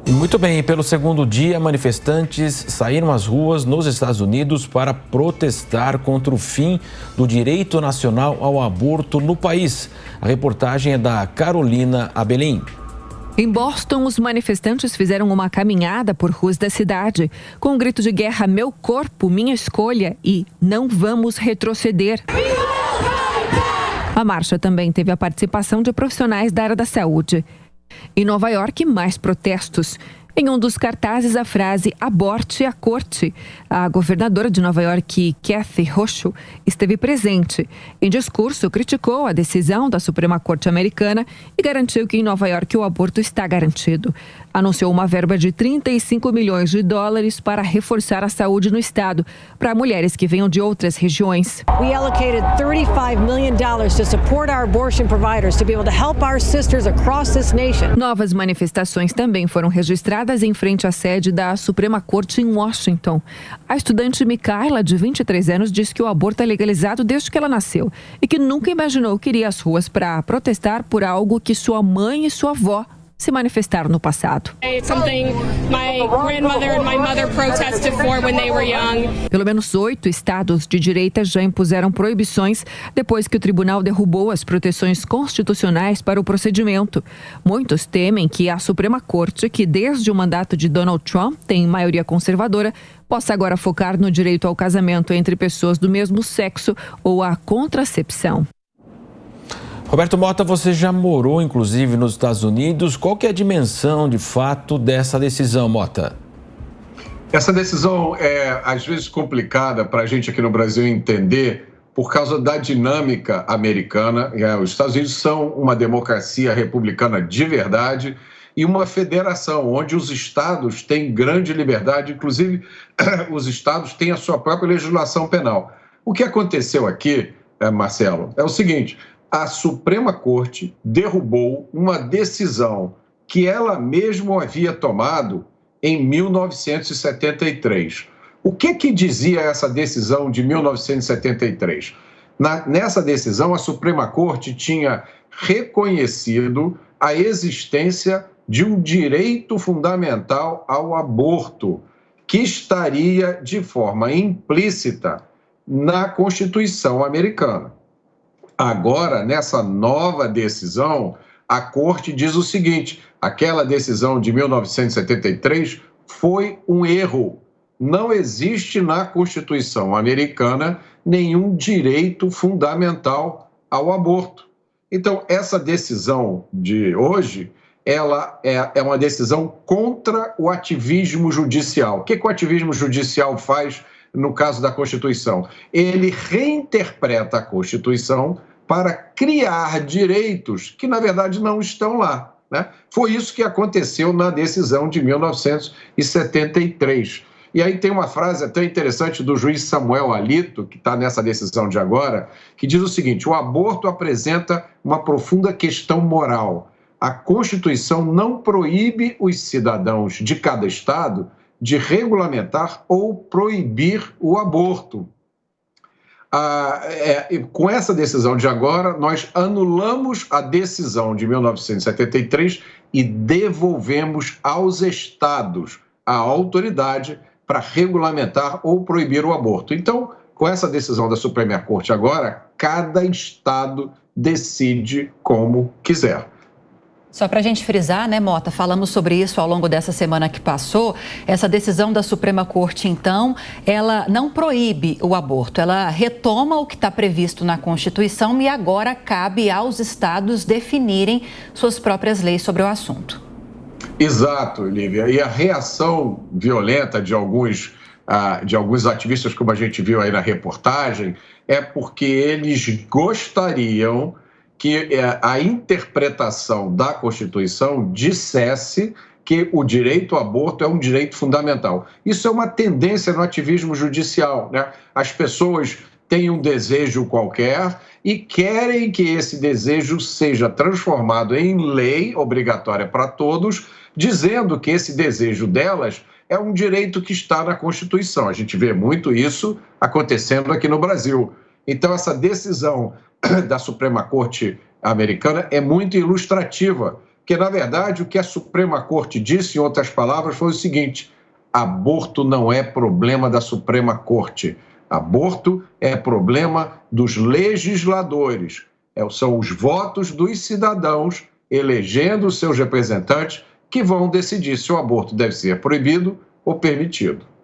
Muito bem, pelo segundo dia, manifestantes saíram às ruas nos Estados Unidos para protestar contra o fim do direito nacional ao aborto no país. A reportagem é da Carolina Abelim. Em Boston, os manifestantes fizeram uma caminhada por ruas da cidade, com um grito de guerra: meu corpo, minha escolha e não vamos retroceder. A marcha também teve a participação de profissionais da área da saúde. Em Nova York, mais protestos. Em um dos cartazes, a frase "aborte a corte". A governadora de Nova York, Kathy Hochul, esteve presente. Em discurso, criticou a decisão da Suprema Corte americana e garantiu que em Nova York o aborto está garantido. Anunciou uma verba de $35 milhões para reforçar a saúde no estado para mulheres que venham de outras regiões. We allocated $35 million to support our abortion providers to be able to help our sisters across this nation. Novas manifestações também foram registradas em frente à sede da Suprema Corte em Washington. A estudante Micaela, de 23 anos, diz que o aborto é legalizado desde que ela nasceu e que nunca imaginou que iria às ruas para protestar por algo que sua mãe e sua avó se manifestaram no passado. Pelo menos 8 estados de direita já impuseram proibições depois que o tribunal derrubou as proteções constitucionais para o procedimento. Muitos temem que a Suprema Corte, que desde o mandato de Donald Trump tem maioria conservadora, possa agora focar no direito ao casamento entre pessoas do mesmo sexo ou à contracepção. Roberto Mota, você já morou, inclusive, nos Estados Unidos. Qual que é a dimensão, de fato, dessa decisão, Mota? Essa decisão é, às vezes, complicada para a gente aqui no Brasil entender por causa da dinâmica americana. Os Estados Unidos são uma democracia republicana de verdade e uma federação onde os estados têm grande liberdade, inclusive os estados têm a sua própria legislação penal. O que aconteceu aqui, Marcelo, é o seguinte: a Suprema Corte derrubou uma decisão que ela mesma havia tomado em 1973. O que dizia essa decisão de 1973? Nessa decisão, a Suprema Corte tinha reconhecido a existência de um direito fundamental ao aborto, que estaria de forma implícita na Constituição americana. Agora, nessa nova decisão, a Corte diz o seguinte: aquela decisão de 1973 foi um erro. Não existe na Constituição americana nenhum direito fundamental ao aborto. Então, essa decisão de hoje, ela é uma decisão contra o ativismo judicial. O que o ativismo judicial faz no caso da Constituição? Ele reinterpreta a Constituição para criar direitos que, na verdade, não estão lá, né? Foi isso que aconteceu na decisão de 1973. E aí tem uma frase até interessante do juiz Samuel Alito, que está nessa decisão de agora, que diz o seguinte: o aborto apresenta uma profunda questão moral. A Constituição não proíbe os cidadãos de cada estado de regulamentar ou proibir o aborto. Com essa decisão de agora, nós anulamos a decisão de 1973 e devolvemos aos estados a autoridade para regulamentar ou proibir o aborto. Então, com essa decisão da Suprema Corte agora, cada estado decide como quiser. Só para a gente frisar, né, Mota, falamos sobre isso ao longo dessa semana que passou. Essa decisão da Suprema Corte, então, ela não proíbe o aborto, ela retoma o que está previsto na Constituição e agora cabe aos estados definirem suas próprias leis sobre o assunto. Exato, Lívia. E a reação violenta de alguns ativistas, como a gente viu aí na reportagem, é porque eles gostariam que a interpretação da Constituição dissesse que o direito ao aborto é um direito fundamental. Isso é uma tendência no ativismo judicial, né? As pessoas têm um desejo qualquer e querem que esse desejo seja transformado em lei obrigatória para todos, dizendo que esse desejo delas é um direito que está na Constituição. A gente vê muito isso acontecendo aqui no Brasil. Então, essa decisão da Suprema Corte americana é muito ilustrativa Porque, na verdade, o que a Suprema Corte disse, em outras palavras, foi o seguinte: aborto não é problema da Suprema Corte. Aborto é problema dos legisladores. São os votos dos cidadãos elegendo os seus representantes que vão decidir se o aborto deve ser proibido ou permitido.